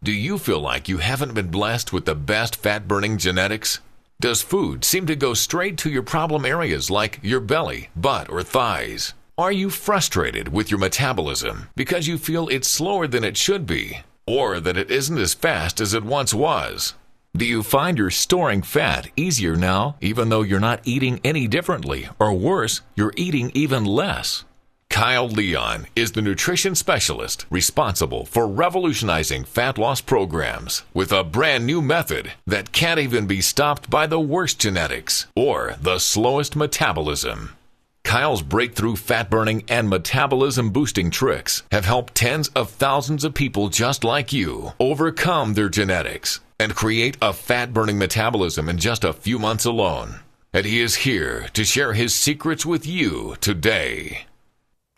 Do you feel like you haven't been blessed with the best fat-burning genetics? Does food seem to go straight to your problem areas like your belly, butt, or thighs? Are you frustrated with your metabolism because you feel it's slower than it should be, or that it isn't as fast as it once was? Do you find you're storing fat easier now, even though you're not eating any differently, or worse, you're eating even less? Kyle Leon is the nutrition specialist responsible for revolutionizing fat loss programs with a brand new method that can't even be stopped by the worst genetics or the slowest metabolism. Kyle's breakthrough fat-burning and metabolism-boosting tricks have helped tens of thousands of people just like you overcome their genetics and create a fat-burning metabolism in just a few months alone. And he is here to share his secrets with you today.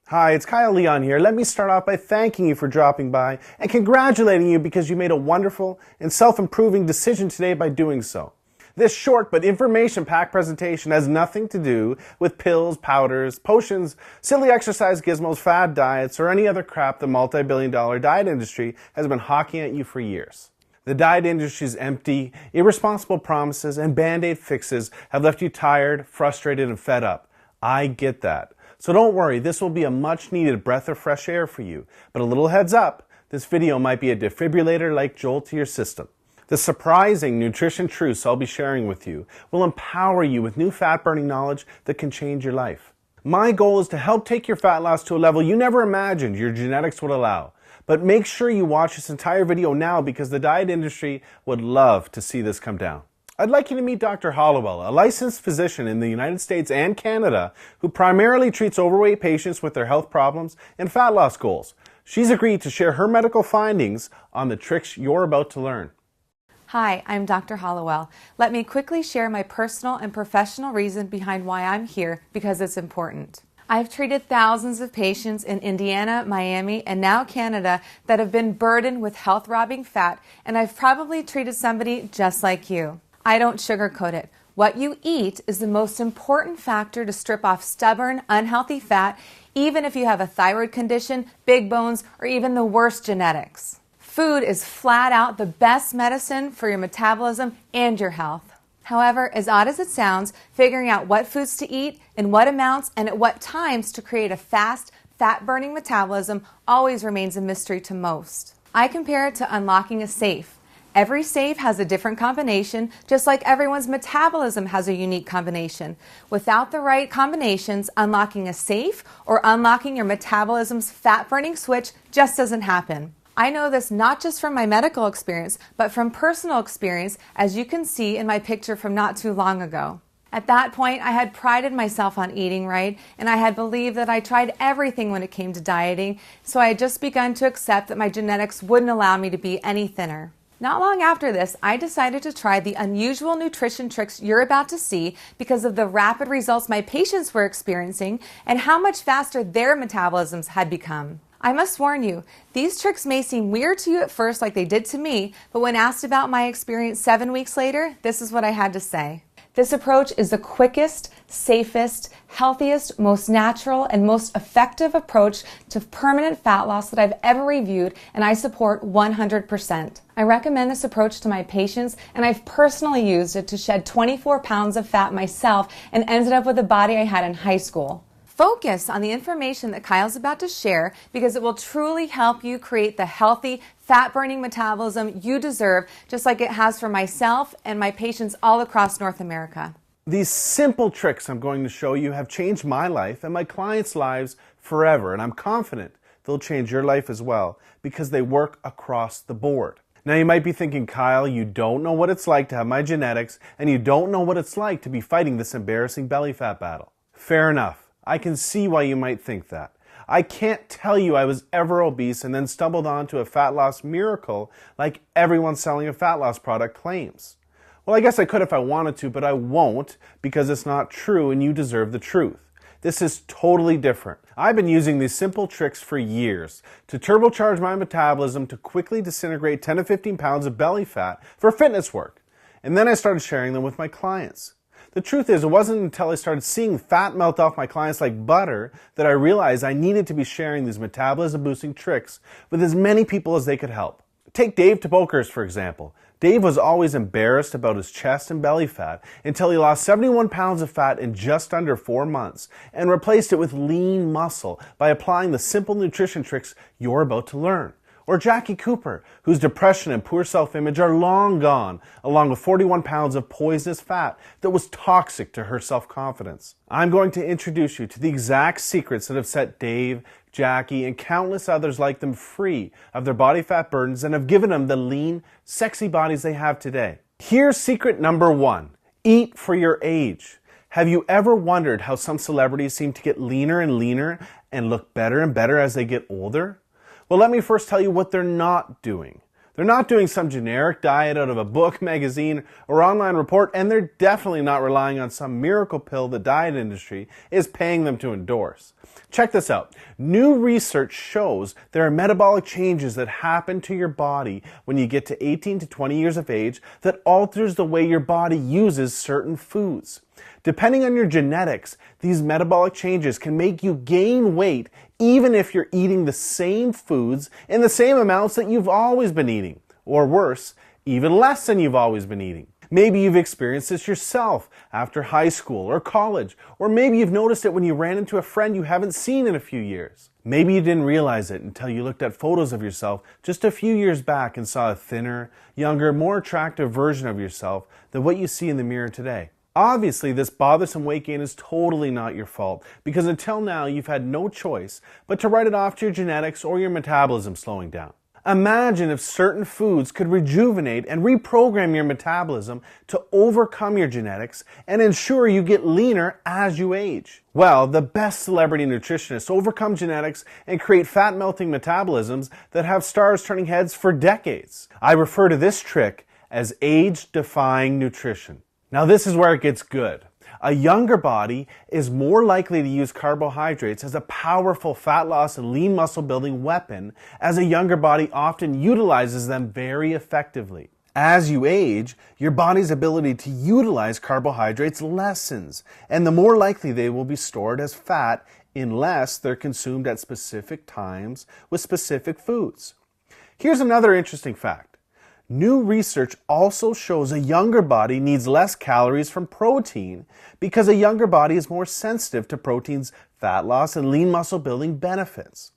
Hi, it's Kyle Leon here. Let me start off by thanking you for dropping by and congratulating you because you made a wonderful and self-improving decision today by doing so. This short but information-packed presentation has nothing to do with pills, powders, potions, silly exercise gizmos, fad diets, or any other crap the multi-billion-dollar diet industry has been hawking at you for years. The diet industry's empty, irresponsible promises and band-aid fixes have left you tired, frustrated, and fed up. I get that. So don't worry, this will be a much-needed breath of fresh air for you. But a little heads up, this video might be a defibrillator-like jolt to your system. The surprising nutrition truths I'll be sharing with you will empower you with new fat-burning knowledge that can change your life. My goal is to help take your fat loss to a level you never imagined your genetics would allow. But make sure you watch this entire video now because the diet industry would love to see this come down. I'd like you to meet Dr. Hollowell, a licensed physician in the United States and Canada who primarily treats overweight patients with their health problems and fat loss goals. She's agreed to share her medical findings on the tricks you're about to learn. Hi, I'm Dr. Hollowell. Let me quickly share my personal and professional reason behind why I'm here because it's important. I've treated thousands of patients in Indiana, Miami, and now Canada that have been burdened with health-robbing fat, and I've probably treated somebody just like you. I don't sugarcoat it. What you eat is the most important factor to strip off stubborn, unhealthy fat, even if you have a thyroid condition, big bones, or even the worst genetics. Food is flat out the best medicine for your metabolism and your health. However, as odd as it sounds, figuring out what foods to eat, in what amounts, and at what times to create a fast, fat-burning metabolism always remains a mystery to most. I compare it to unlocking a safe. Every safe has a different combination, just like everyone's metabolism has a unique combination. Without the right combinations, unlocking a safe or unlocking your metabolism's fat-burning switch just doesn't happen. I know this not just from my medical experience, but from personal experience, as you can see in my picture from not too long ago. At that point, I had prided myself on eating right, and I had believed that I tried everything when it came to dieting, so I had just begun to accept that my genetics wouldn't allow me to be any thinner. Not long after this, I decided to try the unusual nutrition tricks you're about to see because of the rapid results my patients were experiencing and how much faster their metabolisms had become. I must warn you, these tricks may seem weird to you at first like they did to me, but when asked about my experience 7 weeks later, this is what I had to say. This approach is the quickest, safest, healthiest, most natural, and most effective approach to permanent fat loss that I've ever reviewed, and I support 100%. I recommend this approach to my patients, and I've personally used it to shed 24 pounds of fat myself and ended up with the body I had in high school. Focus on the information that Kyle's about to share because it will truly help you create the healthy, fat-burning metabolism you deserve, just like it has for myself and my patients all across North America. These simple tricks I'm going to show you have changed my life and my clients' lives forever, and I'm confident they'll change your life as well because they work across the board. Now you might be thinking, Kyle, you don't know what it's like to have my genetics, and you don't know what it's like to be fighting this embarrassing belly fat battle. Fair enough. I can see why you might think that. I can't tell you I was ever obese and then stumbled onto a fat loss miracle like everyone selling a fat loss product claims. Well, I guess I could if I wanted to, but I won't because it's not true and you deserve the truth. This is totally different. I've been using these simple tricks for years to turbocharge my metabolism to quickly disintegrate 10 to 15 pounds of belly fat for fitness work. And then I started sharing them with my clients. The truth is, it wasn't until I started seeing fat melt off my clients like butter that I realized I needed to be sharing these metabolism-boosting tricks with as many people as they could help. Take Dave Tabokers, for example. Dave was always embarrassed about his chest and belly fat until he lost 71 pounds of fat in just under 4 months and replaced it with lean muscle by applying the simple nutrition tricks you're about to learn. Or Jackie Cooper, whose depression and poor self-image are long gone, along with 41 pounds of poisonous fat that was toxic to her self-confidence. I'm going to introduce you to the exact secrets that have set Dave, Jackie, and countless others like them free of their body fat burdens and have given them the lean, sexy bodies they have today. Here's secret number 1. Eat for your age. Have you ever wondered how some celebrities seem to get leaner and leaner and look better and better as they get older? Well, let me first tell you what they're not doing. They're not doing some generic diet out of a book, magazine, or online report, and they're definitely not relying on some miracle pill the diet industry is paying them to endorse. Check this out. New research shows there are metabolic changes that happen to your body when you get to 18 to 20 years of age that alters the way your body uses certain foods. Depending on your genetics, these metabolic changes can make you gain weight even if you're eating the same foods in the same amounts that you've always been eating. Or worse, even less than you've always been eating. Maybe you've experienced this yourself after high school or college, or maybe you've noticed it when you ran into a friend you haven't seen in a few years. Maybe you didn't realize it until you looked at photos of yourself just a few years back and saw a thinner, younger, more attractive version of yourself than what you see in the mirror today. Obviously, this bothersome weight gain is totally not your fault because until now you've had no choice but to write it off to your genetics or your metabolism slowing down. Imagine if certain foods could rejuvenate and reprogram your metabolism to overcome your genetics and ensure you get leaner as you age. Well, the best celebrity nutritionists overcome genetics and create fat-melting metabolisms that have stars turning heads for decades. I refer to this trick as age-defying nutrition. Now this is where it gets good. A younger body is more likely to use carbohydrates as a powerful fat loss and lean muscle building weapon, as a younger body often utilizes them very effectively. As you age, your body's ability to utilize carbohydrates lessens, and the more likely they will be stored as fat unless they're consumed at specific times with specific foods. Here's another interesting fact. New research also shows a younger body needs less calories from protein because a younger body is more sensitive to protein's fat loss and lean muscle building benefits.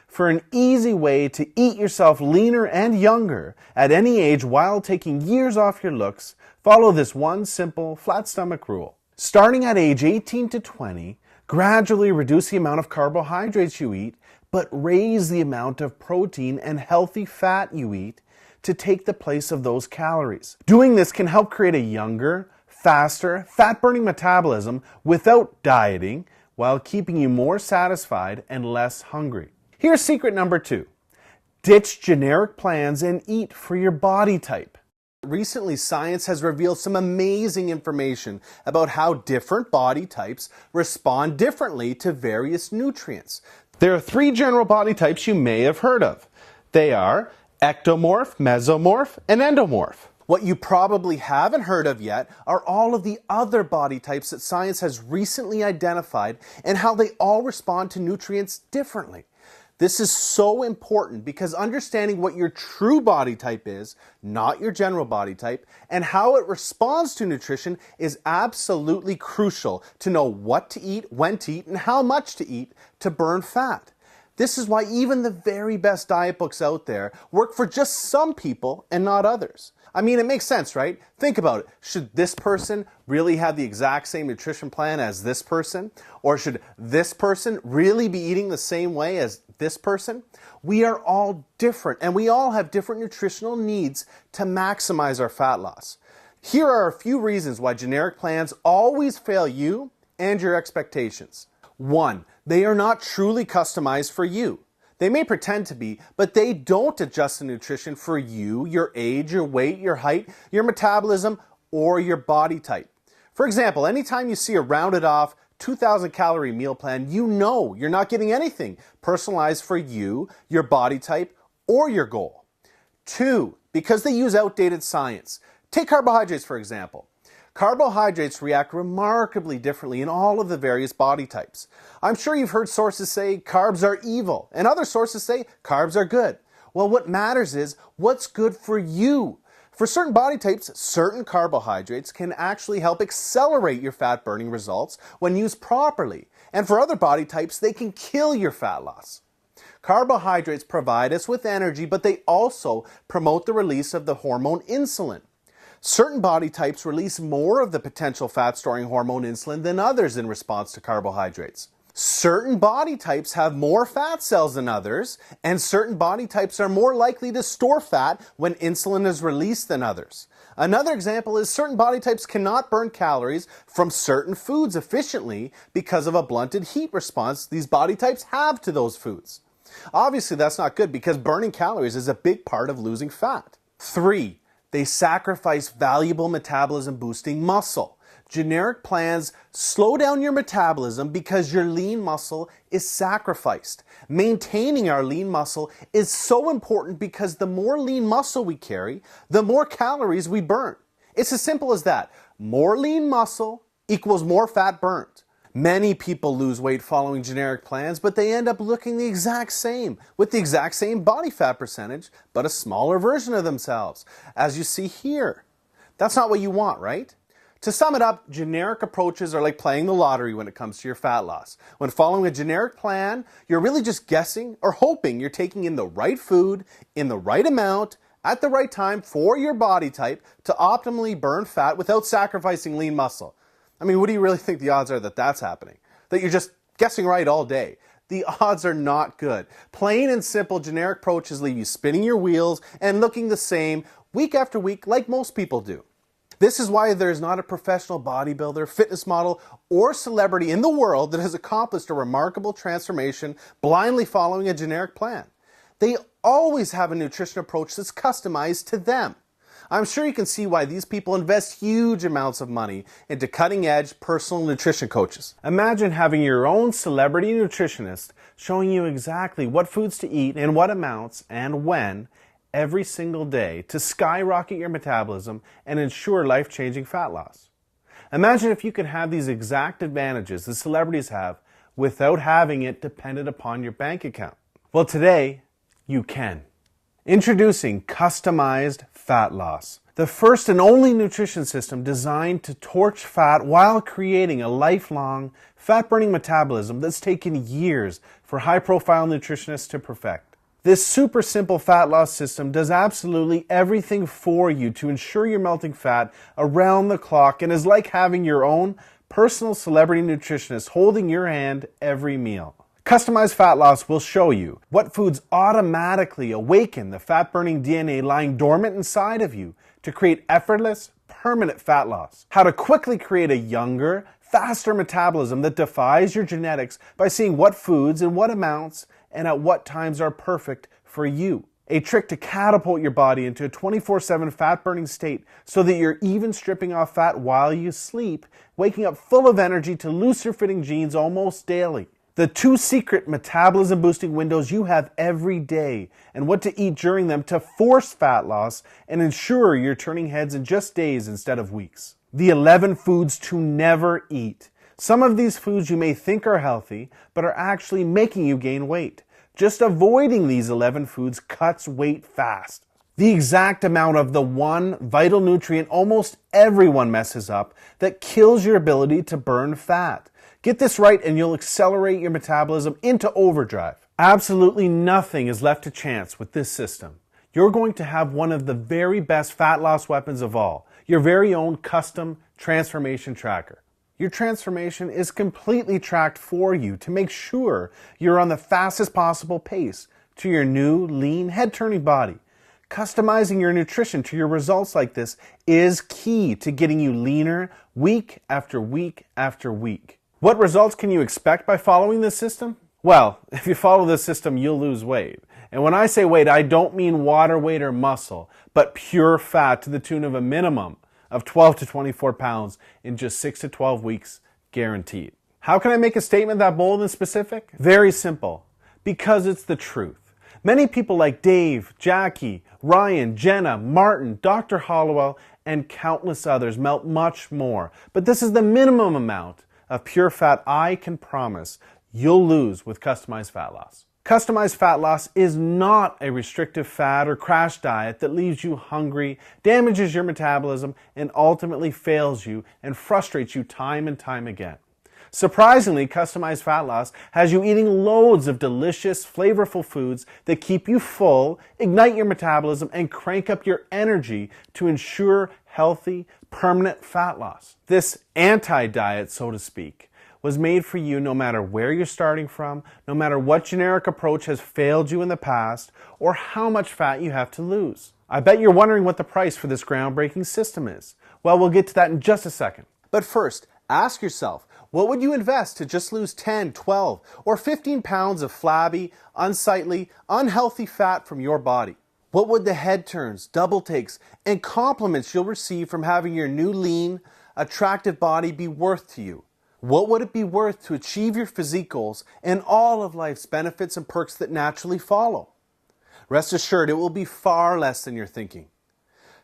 For an easy way to eat yourself leaner and younger at any age while taking years off your looks, follow this one simple flat stomach rule. Starting at age 18 to 20, gradually reduce the amount of carbohydrates you eat, but raise the amount of protein and healthy fat you eat to take the place of those calories. Doing this can help create a younger, faster, fat-burning metabolism without dieting while keeping you more satisfied and less hungry. Here's secret number 2. Ditch generic plans and eat for your body type. Recently, science has revealed some amazing information about how different body types respond differently to various nutrients. There are 3 general body types you may have heard of. They are ectomorph, mesomorph, and endomorph. What you probably haven't heard of yet are all of the other body types that science has recently identified and how they all respond to nutrients differently. This is so important because understanding what your true body type is, not your general body type, and how it responds to nutrition is absolutely crucial to know what to eat, when to eat, and how much to eat to burn fat. This is why even the very best diet books out there work for just some people and not others. I mean, it makes sense, right? Think about it. Should this person really have the exact same nutrition plan as this person? Or should this person really be eating the same way as this person? We are all different, and we all have different nutritional needs to maximize our fat loss. Here are a few reasons why generic plans always fail you and your expectations. 1, they are not truly customized for you. They may pretend to be, but they don't adjust the nutrition for you, your age, your weight, your height, your metabolism, or your body type. For example, anytime you see a rounded off 2,000 calorie meal plan, you know you're not getting anything personalized for you, your body type, or your goal. 2, because they use outdated science. Take carbohydrates, for example. Carbohydrates react remarkably differently in all of the various body types. I'm sure you've heard sources say carbs are evil, and other sources say carbs are good. Well, what matters is what's good for you. For certain body types, certain carbohydrates can actually help accelerate your fat burning results when used properly. And for other body types, they can kill your fat loss. Carbohydrates provide us with energy, but they also promote the release of the hormone insulin. Certain body types release more of the potential fat-storing hormone insulin than others in response to carbohydrates. Certain body types have more fat cells than others, and certain body types are more likely to store fat when insulin is released than others. Another example is certain body types cannot burn calories from certain foods efficiently because of a blunted heat response these body types have to those foods. Obviously, that's not good because burning calories is a big part of losing fat. 3. They sacrifice valuable metabolism boosting muscle. Generic plans slow down your metabolism because your lean muscle is sacrificed. Maintaining our lean muscle is so important because the more lean muscle we carry, the more calories we burn. It's as simple as that. More lean muscle equals more fat burned. Many people lose weight following generic plans, but they end up looking the exact same, with the exact same body fat percentage, but a smaller version of themselves, as you see here. That's not what you want, right? To sum it up, generic approaches are like playing the lottery when it comes to your fat loss. When following a generic plan, you're really just guessing or hoping you're taking in the right food, in the right amount, at the right time for your body type to optimally burn fat without sacrificing lean muscle. I mean, what do you really think the odds are that that's happening? That you're just guessing right all day? The odds are not good. Plain and simple generic approaches leave you spinning your wheels and looking the same week after week like most people do. This is why there is not a professional bodybuilder, fitness model, or celebrity in the world that has accomplished a remarkable transformation blindly following a generic plan. They always have a nutrition approach that's customized to them. I'm sure you can see why these people invest huge amounts of money into cutting-edge personal nutrition coaches. Imagine having your own celebrity nutritionist showing you exactly what foods to eat in what amounts and when every single day to skyrocket your metabolism and ensure life-changing fat loss. Imagine if you could have these exact advantages the celebrities have without having it dependent upon your bank account. Well, today, you can. Introducing customized fat loss, the first and only nutrition system designed to torch fat while creating a lifelong fat-burning metabolism that's taken years for high-profile nutritionists to perfect. This super simple fat loss system does absolutely everything for you to ensure you're melting fat around the clock and is like having your own personal celebrity nutritionist holding your hand every meal. Customized fat loss will show you what foods automatically awaken the fat-burning DNA lying dormant inside of you to create effortless, permanent fat loss. How to quickly create a younger, faster metabolism that defies your genetics by seeing what foods and what amounts and at what times are perfect for you. A trick to catapult your body into a 24/7 fat-burning state so that you're even stripping off fat while you sleep, waking up full of energy to looser-fitting jeans almost daily. The 2 secret metabolism boosting windows you have every day and what to eat during them to force fat loss and ensure you're turning heads in just days instead of weeks. The 11 foods to never eat. Some of these foods you may think are healthy, but are actually making you gain weight. Just avoiding these 11 foods cuts weight fast. The exact amount of the one vital nutrient almost everyone messes up that kills your ability to burn fat. Get this right and you'll accelerate your metabolism into overdrive. Absolutely nothing is left to chance with this system. You're going to have one of the very best fat loss weapons of all, your very own custom transformation tracker. Your transformation is completely tracked for you to make sure you're on the fastest possible pace to your new, lean, head-turning body. Customizing your nutrition to your results like this is key to getting you leaner week after week after week. What results can you expect by following this system? Well, if you follow this system, you'll lose weight. And when I say weight, I don't mean water weight or muscle, but pure fat to the tune of a minimum of 12 to 24 pounds in just 6 to 12 weeks, guaranteed. How can I make a statement that bold and specific? Very simple. Because it's the truth. Many people like Dave, Jackie, Ryan, Jenna, Martin, Dr. Hollowell, and countless others melt much more. But this is the minimum amount of pure fat I can promise you'll lose with customized fat loss. Customized fat loss is not a restrictive fad or crash diet that leaves you hungry, damages your metabolism, and ultimately fails you and frustrates you time and time again. Surprisingly, customized fat loss has you eating loads of delicious, flavorful foods that keep you full, ignite your metabolism, and crank up your energy to ensure healthy, permanent fat loss. This anti-diet, so to speak, was made for you no matter where you're starting from, no matter what generic approach has failed you in the past, or how much fat you have to lose. I bet you're wondering what the price for this groundbreaking system is. Well, we'll get to that in just a second. But first, ask yourself, what would you invest to just lose 10, 12, or 15 pounds of flabby, unsightly, unhealthy fat from your body? What would the head turns, double takes, and compliments you'll receive from having your new lean, attractive body be worth to you? What would it be worth to achieve your physique goals and all of life's benefits and perks that naturally follow? Rest assured, it will be far less than you're thinking.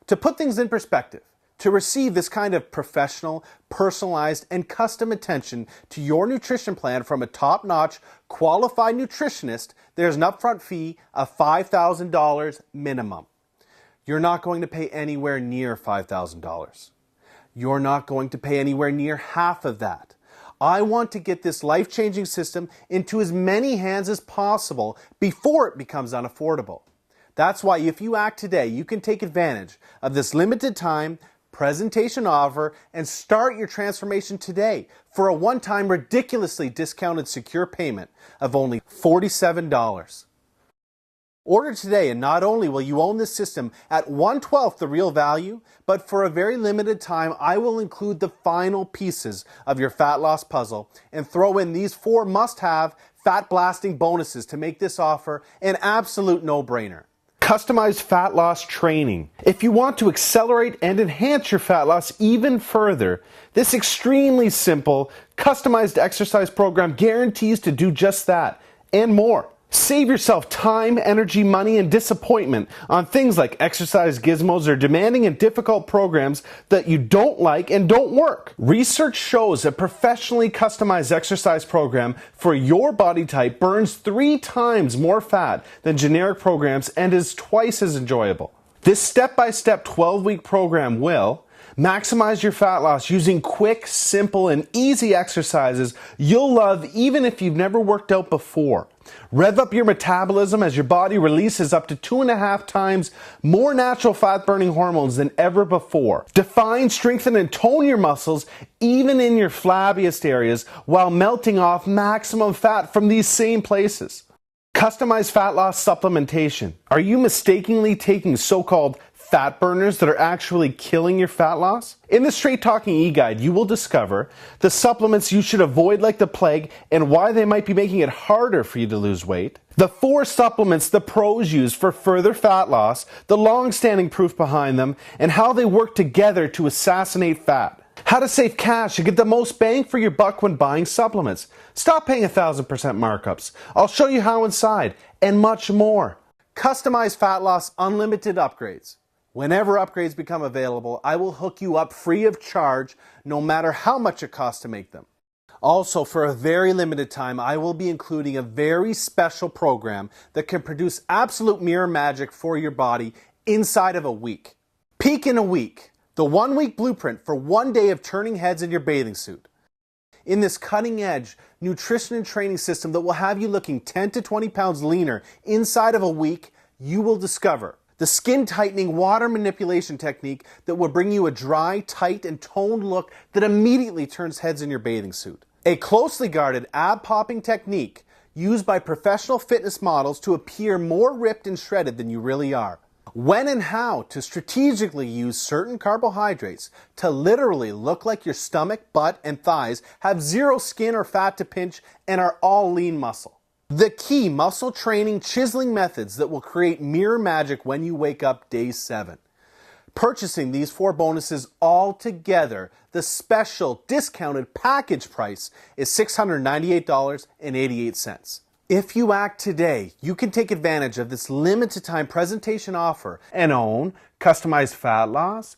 To put things in perspective, to receive this kind of professional, personalized, and custom attention to your nutrition plan from a top-notch, qualified nutritionist, there's an upfront fee of $5,000 minimum. You're not going to pay anywhere near $5,000. You're not going to pay anywhere near half of that. I want to get this life-changing system into as many hands as possible before it becomes unaffordable. That's why if you act today, you can take advantage of this limited time presentation offer and start your transformation today for a one-time ridiculously discounted secure payment of only $47. Order today, and not only will you own this system at 1/12 the real value, but for a very limited time, I will include the final pieces of your fat loss puzzle and throw in these 4 must-have fat-blasting bonuses to make this offer an absolute no-brainer. Customized fat loss training. If you want to accelerate and enhance your fat loss even further, this extremely simple, customized exercise program guarantees to do just that and more. Save yourself time, energy, money, and disappointment on things like exercise gizmos or demanding and difficult programs that you don't like and don't work. Research shows a professionally customized exercise program for your body type burns 3 times more fat than generic programs and is twice as enjoyable. This step-by-step 12-week program will maximize your fat loss using quick, simple, and easy exercises you'll love even if you've never worked out before. Rev up your metabolism as your body releases up to 2.5 times more natural fat-burning hormones than ever before. Define, strengthen, and tone your muscles even in your flabbiest areas while melting off maximum fat from these same places. Customized fat loss supplementation. Are you mistakenly taking so-called fat burners that are actually killing your fat loss? In the Straight Talking e-guide, you will discover the supplements you should avoid like the plague and why they might be making it harder for you to lose weight. The 4 supplements the pros use for further fat loss, the long-standing proof behind them, and how they work together to assassinate fat. How to save cash and get the most bang for your buck when buying supplements. Stop paying 1,000% markups. I'll show you how inside, and much more. Customized fat loss unlimited upgrades. Whenever upgrades become available, I will hook you up free of charge, no matter how much it costs to make them. Also, for a very limited time, I will be including a very special program that can produce absolute mirror magic for your body inside of a week. Peak in a week, the 1-week blueprint for 1 day of turning heads in your bathing suit. In this cutting-edge nutrition and training system that will have you looking 10 to 20 pounds leaner inside of a week, you will discover the skin-tightening water manipulation technique that will bring you a dry, tight, and toned look that immediately turns heads in your bathing suit. A closely guarded ab-popping technique used by professional fitness models to appear more ripped and shredded than you really are. When and how to strategically use certain carbohydrates to literally look like your stomach, butt, and thighs have zero skin or fat to pinch and are all lean muscle. The key muscle training chiseling methods that will create mirror magic when you wake up day 7. Purchasing these 4 bonuses all together, the special discounted package price is $698.88. If you act today, you can take advantage of this limited time presentation offer and own customized fat loss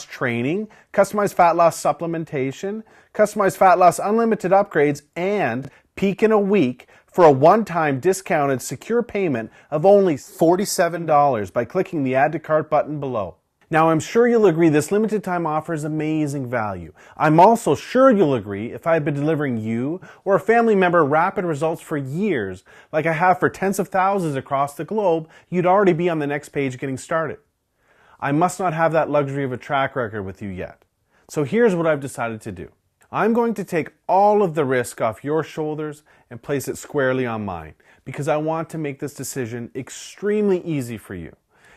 training, customized fat loss supplementation, customized fat loss unlimited upgrades, and peak in a week for a one-time discounted secure payment of only $47 by clicking the Add to Cart button below. Now, I'm sure you'll agree this limited time offer is amazing value. I'm also sure you'll agree if I had been delivering you or a family member rapid results for years, like I have for tens of thousands across the globe, you'd already be on the next page getting started. I must not have that luxury of a track record with you yet. So here's what I've decided to do. I'm going to take all of the risk off your shoulders and place it squarely on mine, because I want to make this decision extremely easy for you.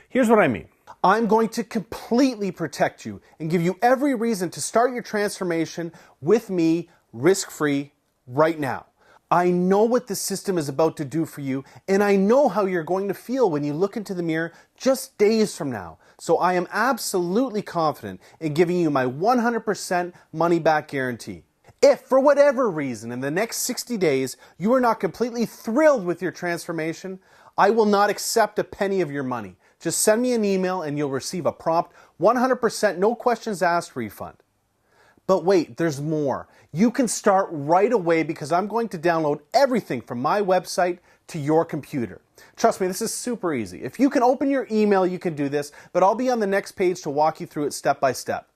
Here's what I mean. I'm going to completely protect you and give you every reason to start your transformation with me, risk-free, right now. I know what the system is about to do for you, and I know how you're going to feel when you look into the mirror just days from now. So I am absolutely confident in giving you my 100% money-back guarantee. If, for whatever reason, in the next 60 days, you are not completely thrilled with your transformation, I will not accept a penny of your money. Just send me an email and you'll receive a prompt 100% no questions asked refund. But wait, there's more. You can start right away because I'm going to download everything from my website to your computer. Trust me, this is super easy. If you can open your email, you can do this, but I'll be on the next page to walk you through it step by step.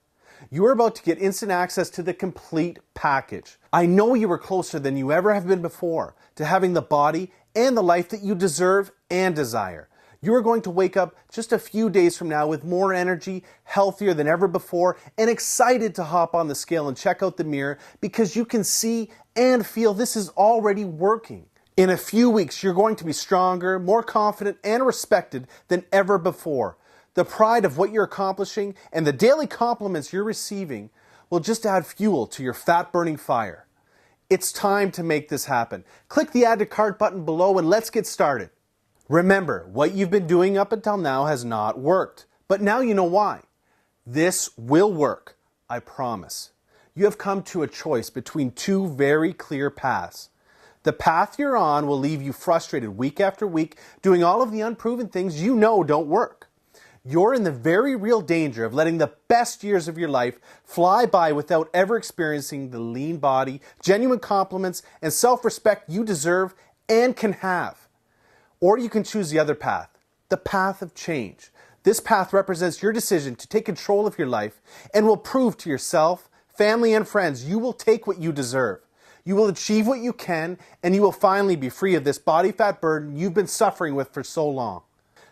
You are about to get instant access to the complete package. I know you are closer than you ever have been before to having the body and the life that you deserve and desire. You are going to wake up just a few days from now with more energy, healthier than ever before, and excited to hop on the scale and check out the mirror because you can see and feel this is already working. In a few weeks, you're going to be stronger, more confident, and respected than ever before. The pride of what you're accomplishing and the daily compliments you're receiving will just add fuel to your fat-burning fire. It's time to make this happen. Click the Add to Cart button below and let's get started. Remember, what you've been doing up until now has not worked, but now you know why. This will work, I promise. You have come to a choice between two very clear paths. The path you're on will leave you frustrated week after week, doing all of the unproven things you know don't work. You're in the very real danger of letting the best years of your life fly by without ever experiencing the lean body, genuine compliments, and self-respect you deserve and can have. Or you can choose the other path, the path of change. This path represents your decision to take control of your life and will prove to yourself, family, and friends you will take what you deserve. You will achieve what you can, and you will finally be free of this body fat burden you've been suffering with for so long.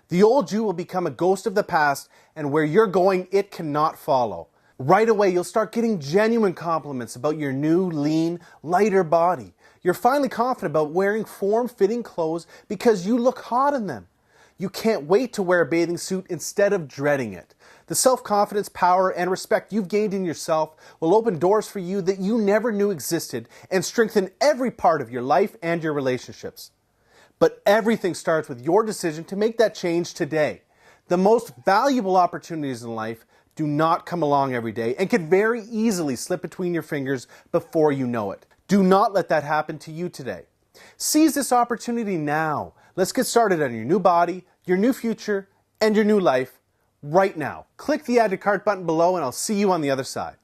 The old you will become a ghost of the past, and where you're going, it cannot follow. Right away, you'll start getting genuine compliments about your new, lean, lighter body. You're finally confident about wearing form-fitting clothes because you look hot in them. You can't wait to wear a bathing suit instead of dreading it. The self-confidence, power, and respect you've gained in yourself will open doors for you that you never knew existed and strengthen every part of your life and your relationships. But everything starts with your decision to make that change today. The most valuable opportunities in life do not come along every day and can very easily slip between your fingers before you know it. Do not let that happen to you today. Seize this opportunity now. Let's get started on your new body, your new future, and your new life right now. Click the Add to Cart button below and I'll see you on the other side.